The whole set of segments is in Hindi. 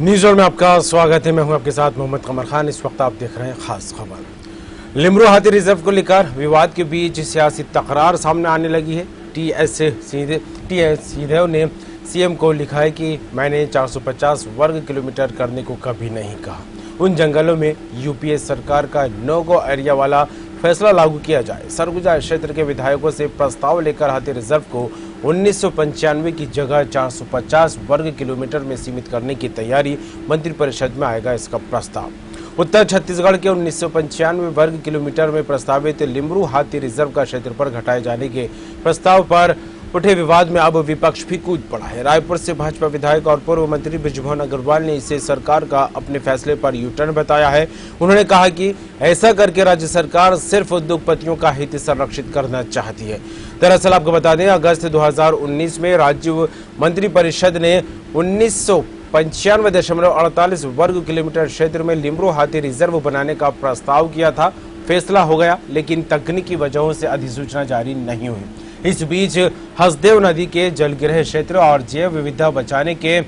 न्यूज़ में आपका स्वागत है। मैं हूं आपके साथ मोहम्मद कमर खान। इस वक्त आप देख रहे हैं खास खबर। लिमरू हाथी रिजर्व को लेकर विवाद के बीच सियासी तकरार सामने आने लगी है। टीएस सिंहदेव ने सीएम को लिखा है कि मैंने 450 वर्ग किलोमीटर करने को कभी नहीं कहा। उन जंगलों में यूपीए सरकार का नो गो एरिया वाला फैसला लागू किया जाए। सरगुजा क्षेत्र के विधायकों से प्रस्ताव लेकर हाथी रिजर्व को 1995 की जगह 450 वर्ग किलोमीटर में सीमित करने की तैयारी मंत्रिपरिषद में आएगा इसका प्रस्ताव। उत्तर छत्तीसगढ़ के 1995 वर्ग किलोमीटर में प्रस्तावित लिमरू हाथी रिजर्व का क्षेत्रफल घटाए जाने के प्रस्ताव पर उठे विवाद में अब विपक्ष भी कूद पड़ा है। रायपुर से भाजपा विधायक और पूर्व मंत्री बृजमोहन अग्रवाल ने इसे सरकार का अपने फैसले पर यू टर्न बताया है। उन्होंने कहा कि ऐसा करके राज्य सरकार सिर्फ उद्योगपतियों का हित संरक्षित करना चाहती है। दरअसल आपको बता दें, अगस्त 2019 में राज्य मंत्रिपरिषद ने 1995.48 वर्ग किलोमीटर क्षेत्र में लिमरू हाथी रिजर्व बनाने का प्रस्ताव किया था। फैसला हो गया, लेकिन तकनीकी वजहों से अधिसूचना जारी नहीं हुई। इस बीच हसदेव नदी के जलग्रह क्षेत्र और जैव विविधता बचाने के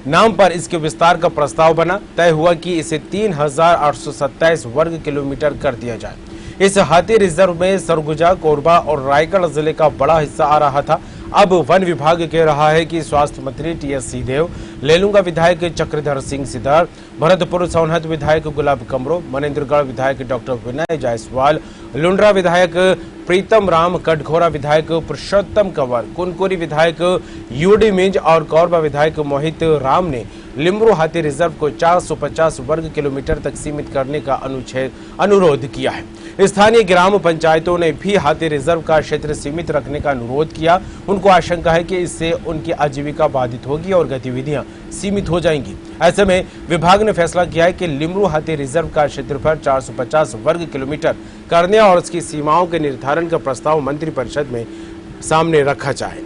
नाम पर इसके विस्तार का प्रस्ताव बना। तय हुआ कि इसे 3827 वर्ग किलोमीटर कर दिया जाए। इस हाथी रिजर्व में सरगुजा, कोरबा और रायगढ़ जिले का बड़ा हिस्सा आ रहा था। अब वन विभाग कह रहा है कि स्वास्थ्य मंत्री टीएस सिंहदेव, लेलुंगा विधायक चक्रधर सिंह सिद्धार, भरतपुर सोनहत विधायक गुलाब कमरो, मनेन्द्रगढ़ विधायक डॉक्टर विनय जायसवाल, लुंड्रा विधायक प्रीतम राम, कटघोरा विधायक पुरुषोत्तम कंवर, कुनकुरी विधायक यूडी मिंज और कोरबा विधायक मोहित राम ने लिमरू हाथी रिजर्व को 450 वर्ग किलोमीटर तक सीमित करने का अनुरोध किया है। स्थानीय ग्राम पंचायतों ने भी हाथी रिजर्व का क्षेत्र सीमित रखने का अनुरोध किया। उनको आशंका है कि इससे उनकी आजीविका बाधित होगी और गतिविधियां सीमित हो जाएंगी। ऐसे में विभाग ने फैसला किया है कि लिमरू हाथी रिजर्व का क्षेत्रफल 450 वर्ग किलोमीटर करने और उसकी सीमाओं के निर्धारण का प्रस्ताव मंत्रिपरिषद में सामने रखा जाए।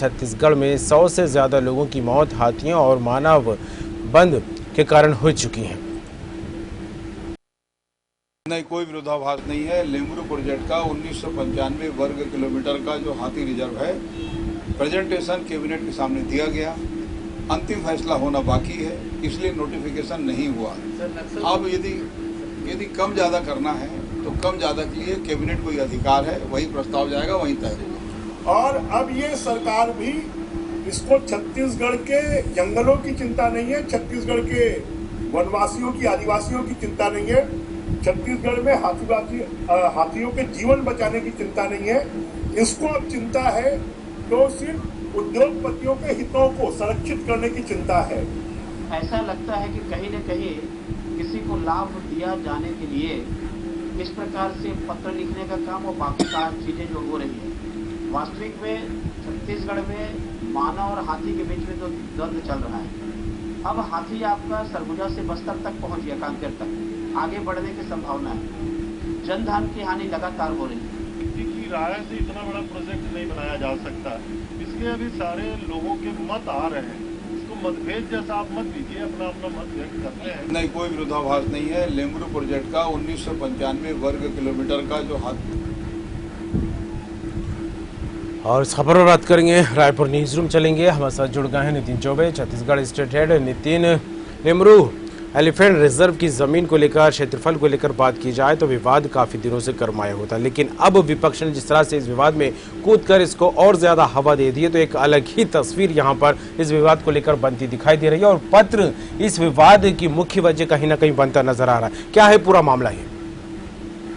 छत्तीसगढ़ में 100 से ज्यादा लोगों की मौत हाथियों और मानव बंद के कारण हो चुकी है। नहीं, कोई विरोधाभास नहीं है। लेमरू प्रोजेक्ट का 1995 वर्ग किलोमीटर का जो हाथी रिजर्व है, प्रेजेंटेशन कैबिनेट के सामने दिया गया, अंतिम फैसला होना बाकी है, इसलिए नोटिफिकेशन नहीं हुआ। अब यदि कम ज़्यादा करना है तो कम ज़्यादा के लिए कैबिनेट को ये अधिकार है, वही प्रस्ताव जाएगा, वहीं तय होगा। और अब ये सरकार भी इसको छत्तीसगढ़ के जंगलों की चिंता नहीं है, छत्तीसगढ़ के वनवासियों की, आदिवासियों की चिंता नहीं है, छत्तीसगढ़ में हाथियों के जीवन बचाने की चिंता नहीं है। इसको अब चिंता है तो सिर्फ उद्योगपतियों के हितों को संरक्षित करने की चिंता है। ऐसा लगता है कि कहीं न कहीं किसी को लाभ दिया जाने के लिए इस प्रकार से पत्र लिखने का काम और बाकी चीजें जो हो रही है। वास्तविक में छत्तीसगढ़ में मानव और हाथी के बीच में तो द्वंद्व चल रहा है। अब हाथी आपका सरगुजा से बस्तर तक पहुंच गया, कांकेर तक आगे बढ़ने की संभावना है। जनधन की हानि लगातार हो रही है। व्यक्ति की राय से इतना बड़ा प्रोजेक्ट नहीं बनाया जा सकता। इसके अभी सारे लोगों के मत आ रहे हैं, इसको मतभेद जैसा आप मत दीजिए, अपना मत व्यक्त करते हैं। नहीं, कोई विरोधाभास नहीं है। लेमरू प्रोजेक्ट का 1995 वर्ग किलोमीटर का जो हाथी। और इस खबर पर बात करेंगे, रायपुर न्यूज रूम चलेंगे। हमारे साथ जुड़ गए हैं Nitin Choubey, Chhattisgarh state head. Nitin, Lemru elephant reserve की जमीन को लेकर, क्षेत्रफल को लेकर बात की जाए तो विवाद काफी दिनों से गरमाया होता है, लेकिन अब विपक्ष ने जिस तरह से इस विवाद में कूदकर इसको और ज्यादा हवा दे दी है, तो एक अलग ही तस्वीर यहां पर इस विवाद को लेकर बनती दिखाई दे रही है। और पत्र इस विवाद की मुख्य वजह कहीं ना कहीं बनता नजर आ रहा है। क्या है पूरा मामला? है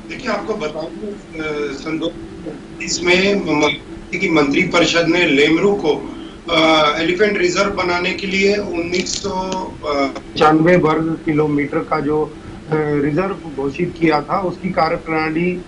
देखिए, आपको बताऊं, इसमें की मंत्रिपरिषद ने लेमरू को एलिफेंट रिजर्व बनाने के लिए 1995 वर्ग किलोमीटर का जो रिजर्व घोषित किया था, उसकी कार्यप्रणाली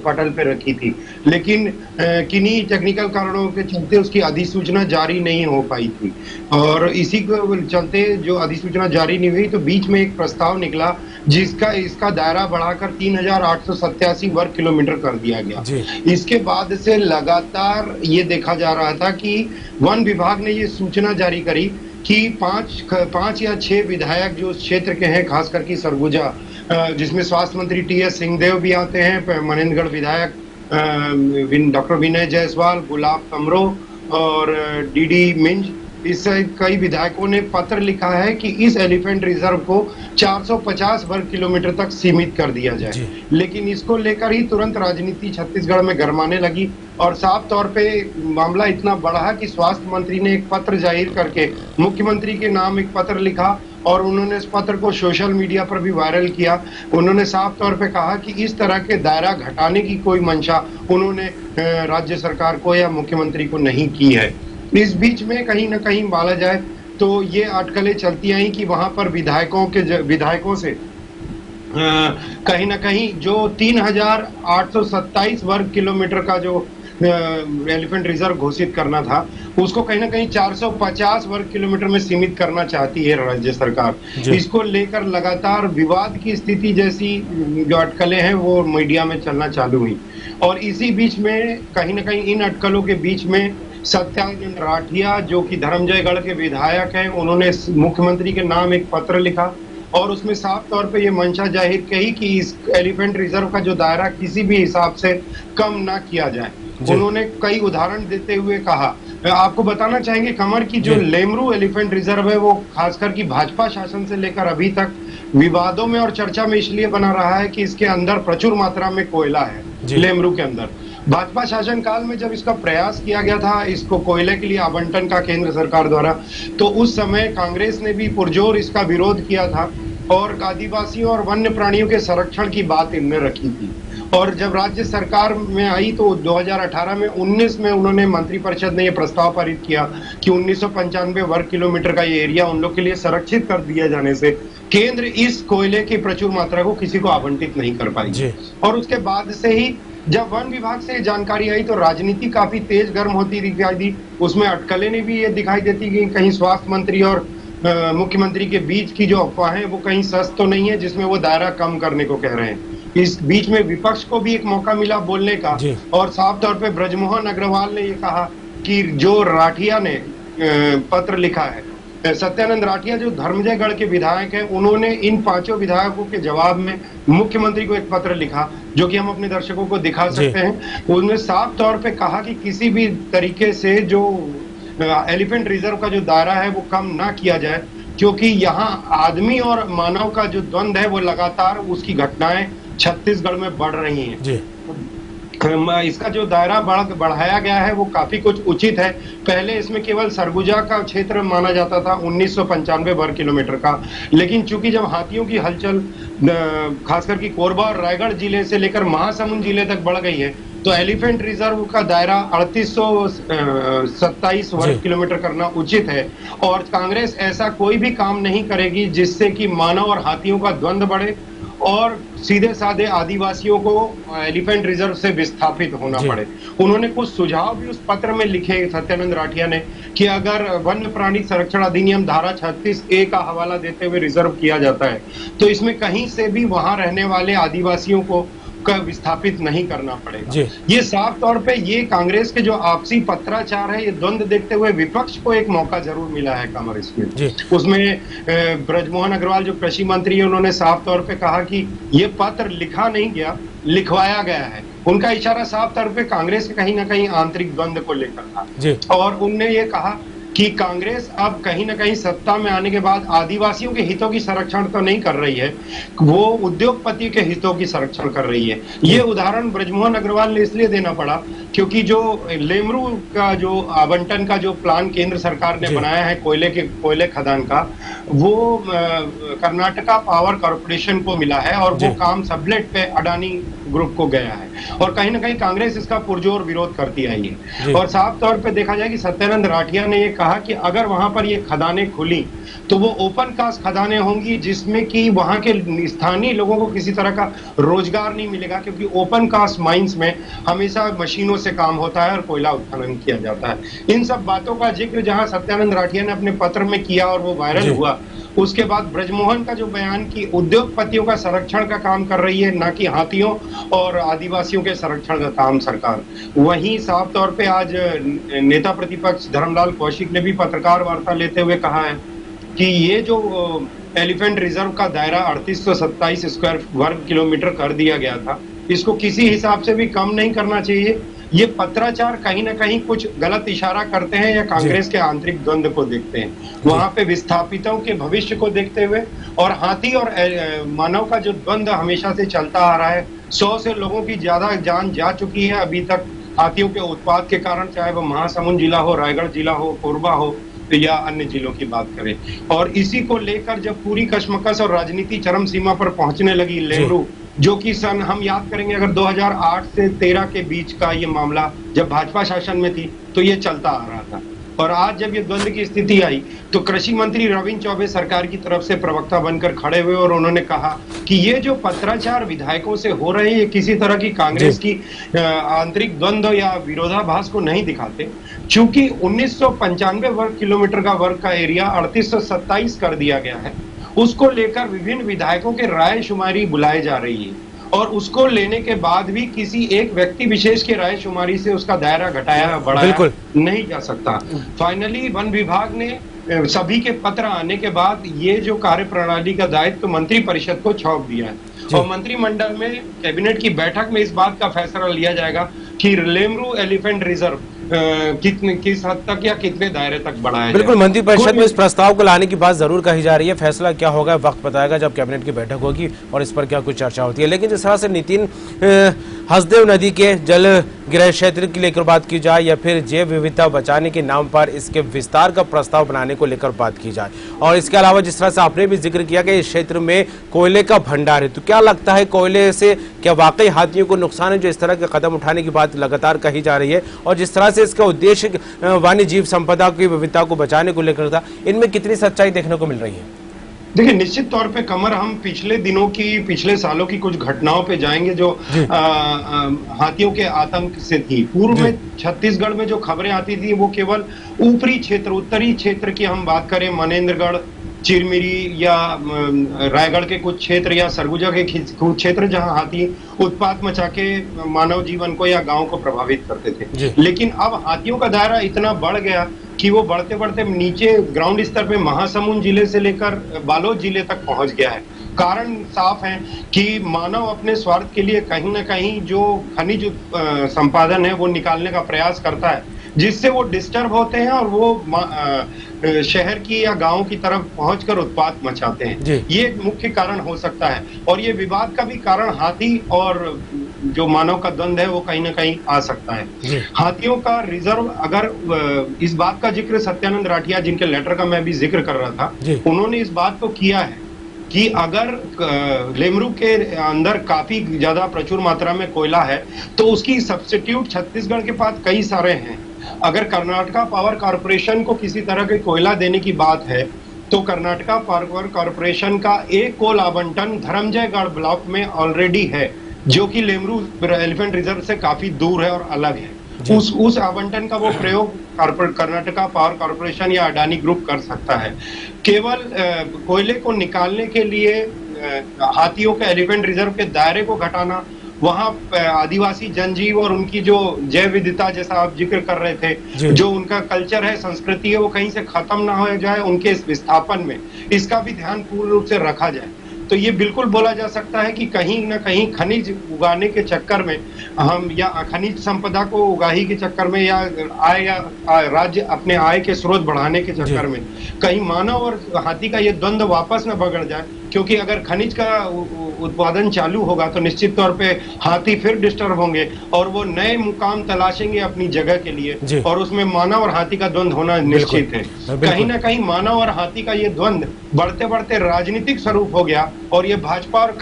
पटल पे रखी थी, लेकिन किन्हीं टेक्निकल कारणों के चलते उसकी अधिसूचना जारी नहीं हो पाई थी। और इसी के चलते जो अधिसूचना जारी नहीं हुई, तो बीच में एक प्रस्ताव निकला जिसका इसका दायरा बढ़ाकर 3887 वर्ग किलोमीटर कर दिया गया। इसके बाद से लगातार ये देखा जा रहा था कि वन विभाग ने ये सूचना जारी करी कि पांच या 6 विधायक जो उस क्षेत्र के हैं, खास करके सरगुजा, जिसमें स्वास्थ्य मंत्री टी.एस. सिंहदेव भी आते हैं, मनेंद्रगढ़ विधायक डॉक्टर विनय जायसवाल, गुलाब कमरो और डी.डी. मिंज, इस कई विधायकों ने पत्र लिखा है कि इस एलिफेंट रिजर्व को 450 वर्ग किलोमीटर तक सीमित कर दिया जाए। लेकिन इसको लेकर ही तुरंत राजनीति छत्तीसगढ़ में गरमाने लगी और साफ तौर पे मामला इतना बढ़ा कि स्वास्थ्य मंत्री ने एक पत्र जाहिर करके मुख्यमंत्री के नाम एक पत्र लिखा और उन्होंने इस पत्र को सोशल मीडिया पर भी वायरल किया। उन्होंने साफ तौर पे कहा कि इस तरह के दायरा घटाने की कोई मंशा उन्होंने राज्य सरकार को या मुख्यमंत्री को नहीं की है। इस बीच में कहीं ना कहीं बोला जाए तो ये अटकलें चलती आई कि वहां पर विधायकों से कहीं ना कहीं जो 3827 वर्ग किलोमीटर का जो एलिफेंट रिजर्व घोषित करना था, उसको कहीं ना कहीं 450 वर्ग किलोमीटर में सीमित करना चाहती है राज्य सरकार। इसको लेकर लगातार विवाद की स्थिति जैसी जो अटकलें हैं वो मीडिया में चलना चालू हुई। और इसी बीच में कहीं ना कहीं इन अटकलों के बीच में सत्यानंद राठिया, जो कि धर्मजयगढ़ के विधायक हैं, उन्होंने मुख्यमंत्री के नाम एक पत्र लिखा और उसमें साफ तौर पे ये मंशा जाहिर की कि इस एलिफेंट रिजर्व का जो दायरा किसी भी हिसाब से कम ना किया जाए। उन्होंने कई उदाहरण देते हुए कहा, आपको बताना चाहेंगे कमर की जो लेमरू एलिफेंट रिजर्व है वो खासकर की भाजपा शासन से लेकर अभी तक विवादों में और चर्चा में इसलिए बना रहा है कि इसके अंदर प्रचुर मात्रा में कोयला है। लेमरू के अंदर भाजपा शासन काल में जब इसका प्रयास किया गया था, इसको कोयले के लिए आवंटन का केंद्र सरकार द्वारा, तो उस समय कांग्रेस ने भी पुरजोर इसका विरोध किया था और आदिवासियों और वन्य प्राणियों के संरक्षण की बात इनने रखी थी। और जब राज्य सरकार में आई तो 2018 में 19 में उन्होंने मंत्रिपरिषद ने यह प्रस्ताव पारित किया कि 1995 वर्ग किलोमीटर का ये एरिया उन लोग के लिए संरक्षित कर दिया जाने से केंद्र इस कोयले की प्रचुर मात्रा को किसी को आवंटित नहीं कर पाएगी। और उसके बाद से ही जब वन विभाग से जानकारी आई तो राजनीति काफी तेज गर्म होती दिखाई दी। उसमें अटकलें ने भी ये दिखाई देती कि कहीं स्वास्थ्य मंत्री और मुख्यमंत्री के बीच की जो अफवाहें वो कहीं सच तो नहीं है, जिसमें वो दायरा कम करने को कह रहे हैं। इस बीच में विपक्ष को भी एक मौका मिला बोलने का और साफ तौर पे ब्रजमोहन अग्रवाल ने ये कहा कि जो राठिया ने पत्र लिखा है, सत्यानंद राठिया जो धर्मजयगढ़ के विधायक हैं, उन्होंने इन 5 विधायकों के जवाब में मुख्यमंत्री को एक पत्र लिखा जो कि हम अपने दर्शकों को दिखा सकते हैं। उन्होंने साफ तौर पे कहा कि किसी भी तरीके से जो एलिफेंट रिजर्व का जो दायरा है वो कम ना किया जाए, क्योंकि यहाँ आदमी और मानव का जो द्वंद्व है वो लगातार उसकी घटनाएं छत्तीसगढ़ में बढ़ रही हैं जी। इसका जो दायरा बढ़ाया गया है वो काफी कुछ उचित है। पहले इसमें केवल सरगुजा का क्षेत्र माना जाता था 1995 वर्ग किलोमीटर का, लेकिन चूंकि जब हाथियों की हलचल खासकर की कोरबा और रायगढ़ जिले से लेकर महासमुंद जिले तक बढ़ गई है, तो एलिफेंट रिजर्व का दायरा 3827 वर्ग किलोमीटर करना उचित है। और कांग्रेस ऐसा कोई भी काम नहीं करेगी जिससे कि मानव और हाथियों का द्वंद्व बढ़े और सीधे साधे आदिवासियों को एलिफेंट रिजर्व से विस्थापित होना पड़े। उन्होंने कुछ सुझाव भी उस पत्र में लिखे सत्यानंद राठिया ने कि अगर वन्य प्राणी संरक्षण अधिनियम धारा 36A का हवाला देते हुए रिजर्व किया जाता है तो इसमें कहीं से भी वहां रहने वाले आदिवासियों को विस्थापित नहीं करना पड़ेगा। ये साफ तौर पे ये कांग्रेस के जो आपसी पत्राचार है, ये द्वंद्व देखते हुए विपक्ष को एक मौका जरूर मिला है कमर इसमें। उसमें ब्रजमोहन अग्रवाल जो कृषि मंत्री है, उन्होंने साफ तौर पे कहा कि ये पत्र लिखा नहीं गया, लिखवाया गया है। उनका इशारा साफ तौर पे कांग्रेस के कहीं ना कहीं आंतरिक द्वंद्व को लेकर था और उनने ये कहा कि कांग्रेस अब कहीं ना कहीं सत्ता में आने के बाद आदिवासियों के हितों की संरक्षण तो नहीं कर रही है, वो उद्योगपति के हितों की संरक्षण कर रही है। ये उदाहरण ब्रजमोहन अग्रवाल ने इसलिए देना पड़ा क्योंकि जो लेमरू का जो आवंटन का जो प्लान केंद्र सरकार ने बनाया है कोयले खदान का, वो कर्नाटका पावर कॉर्पोरेशन को मिला है और वो काम सबलेट पे अडानी ग्रुप को गया है और कहीं ना कहीं कांग्रेस इसका पुरजोर विरोध करती आई है। और साफ तौर पे देखा जाए कि सत्यानंद राठिया ने ये कहा कि अगर वहां पर ये खदानें खुली तो वो ओपन कास्ट खदानें होंगी जिसमें कि वहां के स्थानीय लोगों को किसी तरह का रोजगार नहीं मिलेगा, क्योंकि ओपन कास्ट माइंस में हमेशा मशीनों से काम होता है और कोयला उत्खनन किया जाता है। इन सब बातों का जिक्र जहां सत्यानंद राठिया ने अपने पत्र में किया और वो वायरल हुआ, उसके बाद ब्रजमोहन का जो बयान कि उद्योगपतियों का संरक्षण का काम कर रही है, ना कि हाथियों और आदिवासियों के संरक्षण का काम सरकार। वहीं साफ तौर पे आज नेता प्रतिपक्ष धर्मलाल कौशिक ने भी पत्रकार वार्ता लेते हुए कहा है कि ये जो एलिफेंट रिजर्व का दायरा 3827 स्क्वायर वर्ग किलोमीटर कर दिया गया था, इसको किसी हिसाब से भी कम नहीं करना चाहिए। ये पत्राचार कहीं ना कहीं कुछ गलत इशारा करते हैं या कांग्रेस के आंतरिक द्वंद्व को देखते हैं, वहां पे विस्थापितों के भविष्य को देखते हुए और हाथी और मानव का जो द्वंद्व हमेशा से चलता आ रहा है। 100 से लोगों की ज्यादा जान जा चुकी है अभी तक हाथियों के उत्पात के कारण, चाहे वो महासमुंद जिला हो, रायगढ़ जिला हो, कोरबा हो या अन्य जिलों की बात करें। और इसी को लेकर जब पूरी कशमकश और राजनीति चरम सीमा पर पहुंचने लगी, लेमरू जो कि सन हम याद करेंगे अगर 2008 से 13 के बीच का ये मामला जब भाजपा शासन में थी तो ये चलता आ रहा था। और आज जब ये द्वंद्व की स्थिति आई तो कृषि मंत्री रविंद्र चौबे सरकार की तरफ से प्रवक्ता बनकर खड़े हुए और उन्होंने कहा कि ये जो पत्राचार विधायकों से हो रहे हैं ये किसी तरह की कांग्रेस की आंतरिक द्वंद्व या विरोधाभास को नहीं दिखाते, चूंकि 1995 वर्ग किलोमीटर का एरिया 3827 कर दिया गया है। उसको लेकर विभिन्न विधायकों के राय शुमारी बुलाई जा रही है और उसको लेने के बाद भी किसी एक व्यक्ति विशेष के राय शुमारी से उसका दायरा घटाया बढ़ाया नहीं जा सकता। फाइनली वन विभाग ने सभी के पत्र आने के बाद ये जो कार्यप्रणाली का दायित्व मंत्री परिषद को सौंप दिया है और मंत्रिमंडल में कैबिनेट की बैठक में इस बात का फैसला लिया जाएगा कि लेमरू एलिफेंट रिजर्व किस हद तक या कितने दायरे तक बढ़ाया। बिल्कुल, मंत्रिपरिषद में इस प्रस्ताव को लाने की बात जरूर कही जा रही है। फैसला क्या होगा वक्त बताएगा जब कैबिनेट की बैठक होगी और इस पर क्या कुछ चर्चा होती है। लेकिन जिस तरह से नितिन हसदेव नदी के जल ग्रह क्षेत्र की लेकर बात की जाए या फिर जैव विविधता बचाने के नाम पर इसके विस्तार का प्रस्ताव बनाने को लेकर बात की जाए, और इसके अलावा जिस तरह से आपने भी जिक्र किया कि इस क्षेत्र में कोयले का भंडार है, तो क्या लगता है कोयले से क्या वाकई हाथियों को नुकसान है जो इस तरह के कदम उठाने की बात लगातार कही जा रही है, और जिस तरह से इसका उद्देश्य वन्य जीव संपदा की विविधता को बचाने को लेकर था, इनमें कितनी सच्चाई देखने को मिल रही है? देखिए, निश्चित तौर पे कमर हम पिछले सालों की कुछ घटनाओं पे जाएंगे जो हाथियों के आतंक से थी। पूर्व में छत्तीसगढ़ में जो खबरें आती थी वो केवल ऊपरी क्षेत्र, उत्तरी क्षेत्र की हम बात करें, मनेन्द्रगढ़, चिरमिरी या रायगढ़ के कुछ क्षेत्र या सरगुजा के कुछ क्षेत्र जहां हाथी उत्पात मचा के मानव जीवन को या गांव को प्रभावित करते थे। लेकिन अब हाथियों का दायरा इतना बढ़ गया कि वो बढ़ते बढ़ते नीचे ग्राउंड स्तर पे महासमुंद जिले से लेकर बालोद जिले तक पहुंच गया है। कारण साफ है कि मानव अपने स्वार्थ के लिए कहीं ना कहीं जो खनिज संपादन है वो निकालने का प्रयास करता है, जिससे वो डिस्टर्ब होते हैं और वो शहर की या गांव की तरफ पहुंचकर उत्पात मचाते हैं। ये एक मुख्य कारण हो सकता है और ये विवाद का भी कारण हाथी और जो मानव का द्वंद है वो कहीं ना कहीं आ सकता है। हाथियों का रिजर्व, अगर इस बात का जिक्र सत्यानंद राठिया, जिनके लेटर का मैं भी जिक्र कर रहा था, उन्होंने इस बात को किया है कि अगर लेमरू के अंदर काफी ज्यादा प्रचुर मात्रा में कोयला है तो उसकी सब्स्टिट्यूट छत्तीसगढ़ के पास कई सारे हैं। अगर कर्नाटका पावर कॉर्पोरेशन को किसी तरह के कोयला देने की बात है तो कर्नाटका पावर कॉर्पोरेशन का एक कोल आवंटन धर्मजयगढ़ ब्लॉक में ऑलरेडी है, जो कि लेमरू एलिफेंट रिजर्व से काफी दूर है और अलग है। उस आवंटन का वो प्रयोग कर्नाटका पावर कॉर्पोरेशन या अडानी ग्रुप कर सकता है। केवल कोयले को निकालने के लिए हाथियों के एलिफेंट रिजर्व के दायरे को घटाना, वहां आदिवासी जनजीव और उनकी जो जैव विविधता, जैसा आप जिक्र कर रहे थे, जो उनका कल्चर है, संस्कृति है, वो कहीं से खत्म ना हो जाए उनके विस्थापन में, इसका भी ध्यान पूर्ण रूप से रखा जाए। तो ये बिल्कुल बोला जा सकता है कि कहीं ना कहीं खनिज उगाने के चक्कर में हम, या खनिज संपदा को उगाही के चक्कर में, या आय या राज्य अपने आय के स्रोत बढ़ाने के चक्कर में कहीं मानव और हाथी का ये द्वंद वापस न बिगड़ जाए। क्योंकि अगर खनिज का उत्पादन चालू होगा तो निश्चित तौर पे हाथी फिर डिस्टर्ब होंगे और वो नए मुकाम तलाशेंगे अपनी जगह के लिए, और उसमें मानव और हाथी का द्वंद होना निश्चित है। कहीं ना कहीं मानव और हाथी का ये द्वंद बढ़ते बढ़ते राजनीतिक स्वरूप हो गया और ये भाजपा और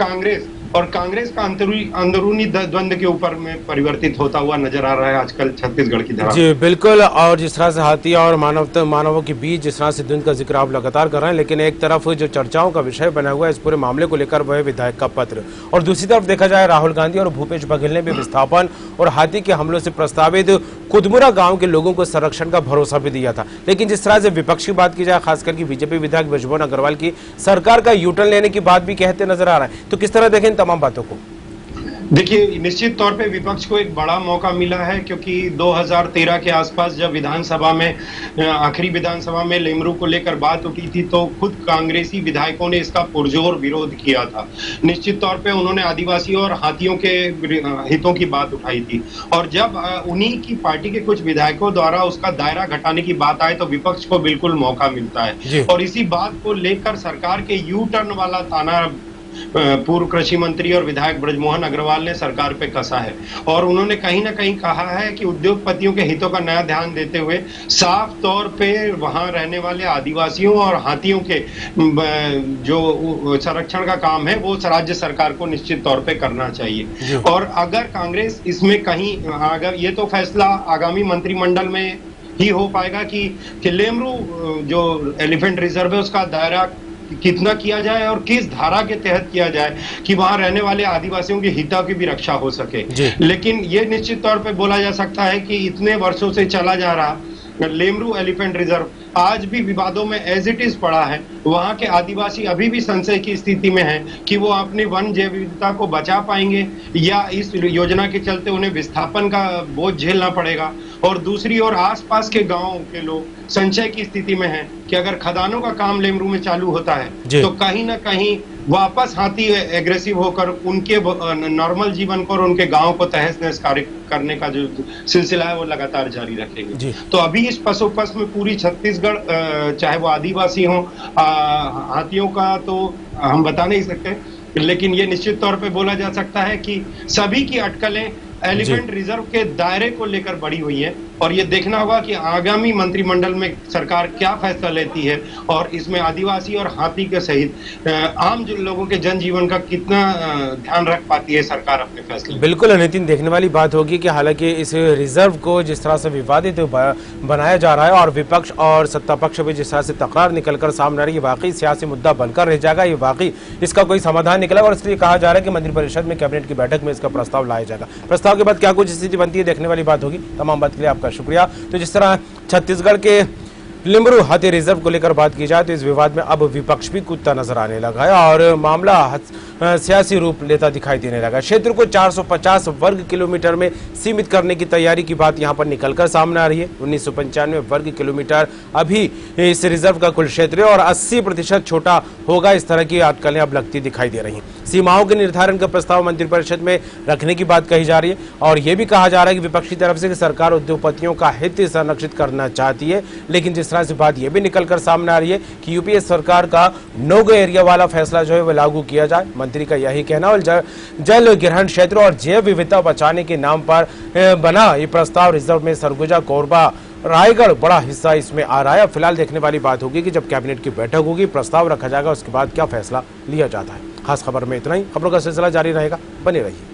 कांग्रेस का अंदरूनी द्वंद के ऊपर में परिवर्तित होता हुआ नजर आ रहा है आजकल छत्तीसगढ़ की धरा। जी बिल्कुल, और जिस तरह से हाथी और मानवों के बीच जिस तरह से द्वंद का जिक्र आप लगातार कर रहे हैं, लेकिन एक तरफ जो चर्चाओं का विषय बना हुआ है इस पूरे मामले को लेकर वह विधायक का पत्र, और दूसरी तरफ देखा जाए राहुल गांधी और भूपेश बघेल ने भी विस्थापन और हाथी के हमलों से प्रस्तावित कुदमुरा गांव के लोगों को संरक्षण का भरोसा भी दिया था। लेकिन जिस तरह से विपक्ष की बात की जाए, खासकर की बीजेपी विधायक बृजमोहन अग्रवाल की सरकार का यूटर्न लेने की बात भी कहते नजर आ रहा है, तो किस तरह देखें इन तमाम बातों को? देखिए, निश्चित तौर पे विपक्ष को एक बड़ा मौका मिला है, क्योंकि 2013 के आसपास जब विधानसभा में, आखिरी विधानसभा में लेमरू को लेकर बात उठी थी तो खुद कांग्रेसी विधायकों ने इसका पुरजोर विरोध किया था। निश्चित तौर पे उन्होंने आदिवासी और हाथियों के हितों की बात उठाई थी, और जब उन्हीं की पार्टी के कुछ विधायकों द्वारा उसका दायरा घटाने की बात आए तो विपक्ष को बिल्कुल मौका मिलता है। और इसी बात को लेकर सरकार के यू टर्न वाला ताना पूर्व कृषि मंत्री और विधायक बृजमोहन अग्रवाल ने सरकार पे कसा है, और उन्होंने कहीं ना कहीं कहा है कि उद्योगपतियों के हितों का नया ध्यान देते हुए साफ तौर पे वहां रहने वाले आदिवासियों और हाथियों के जो संरक्षण का काम है वो राज्य सरकार को निश्चित तौर पे करना चाहिए। और अगर कांग्रेस इसमें कहीं, अगर ये तो फैसला आगामी मंत्रिमंडल में ही हो पाएगा कि लेमरू जो एलिफेंट रिजर्व है उसका दायरा कितना किया जाए और किस धारा के तहत किया जाए कि वहां रहने वाले आदिवासियों के हितों की भी रक्षा हो सके। लेकिन ये निश्चित तौर पे बोला जा सकता है कि इतने वर्षों से चला जा रहा लेमरू एलिफेंट रिजर्व आज भी विवादों में एज इट इज पड़ा है। वहां के आदिवासी अभी भी संशय की स्थिति में हैं कि वो अपनी वन जैव विविधता को बचा पाएंगे या इस योजना के चलते उन्हें विस्थापन का बोझ झेलना पड़ेगा। और दूसरी ओर आसपास के गांव के लोग संशय की स्थिति में हैं कि अगर खदानों का काम लेमरू में चालू होता है तो कहीं ना कहीं वापस हाथी एग्रेसिव होकर उनके नॉर्मल जीवन को और उनके गांव को तहस नहस करने का जो सिलसिला है वो लगातार जारी रखेंगे। तो अभी इस पसोपस में पूरी छत्तीसगढ़, चाहे वो आदिवासी हो, हाथियों का तो हम बता नहीं सकते, लेकिन ये निश्चित तौर पे बोला जा सकता है कि सभी की अटकलें एलिफेंट रिजर्व के दायरे को लेकर बढ़ी हुई है, और ये देखना होगा कि आगामी मंत्रिमंडल में सरकार क्या फैसला लेती है और इसमें आदिवासी और हाथी के सहित आम लोगों के जनजीवन का कितना ध्यान रख पाती है सरकार अपने फैसले। बिल्कुल नितिन, देखने वाली बात होगी कि हालांकि इस रिजर्व को जिस तरह से विवादित बनाया जा रहा है और विपक्ष और सत्ता पक्ष भी जिस तरह से तकरार निकलकर सामने आ रही है, वाकई सियासी मुद्दा बनकर रह जाएगा, ये वाकई इसका कोई समाधान निकला, और इसलिए कहा जा रहा है कि मंत्रिपरिषद में कैबिनेट की बैठक में इसका प्रस्ताव लाया जाएगा। प्रस्ताव के बाद क्या कुछ स्थिति बनती है देखने वाली बात होगी। तमाम बात के लिए आपका शुक्रिया। तो जिस तरह छत्तीसगढ़ के लिम्रू हाथी रिजर्व को लेकर बात की जाए तो इस विवाद में अब विपक्ष भी कूदता नजर आने लगा है और मामला सियासी रूप लेता दिखाई देने लगा। क्षेत्र को 450 वर्ग किलोमीटर में सीमित करने की तैयारी की बात यहां पर निकलकर सामने आ रही है। 1995 वर्ग किलोमीटर अभी इस रिजर्व का कुल क्षेत्र है और 80% छोटा होगा, इस तरह की अटकलें अब लगती दिखाई दे रही हैं। सीमाओं के निर्धारण का प्रस्ताव मंत्रिपरिषद में रखने की बात कही जा रही है और यह भी कहा जा रहा है कि विपक्ष की तरफ से कि सरकार उद्योगपतियों का हित संरक्षित करना चाहती है, लेकिन जिस तरह से बात यह भी निकलकर सामने आ रही है कि यूपीए सरकार का नो गो एरिया वाला फैसला जो है वह लागू किया जाए। मंत्री का यही कहना और जल ग्रहण क्षेत्र और जैव विविधता बचाने के नाम पर बना ये प्रस्ताव रिजर्व में सरगुजा, कोरबा, रायगढ़ बड़ा हिस्सा इसमें आ रहा है। फिलहाल देखने वाली बात होगी कि जब कैबिनेट की बैठक होगी, प्रस्ताव रखा जाएगा, उसके बाद क्या फैसला लिया जाता है। खास खबर में इतना ही, खबरों का सिलसिला जारी रहेगा, बने रहिए।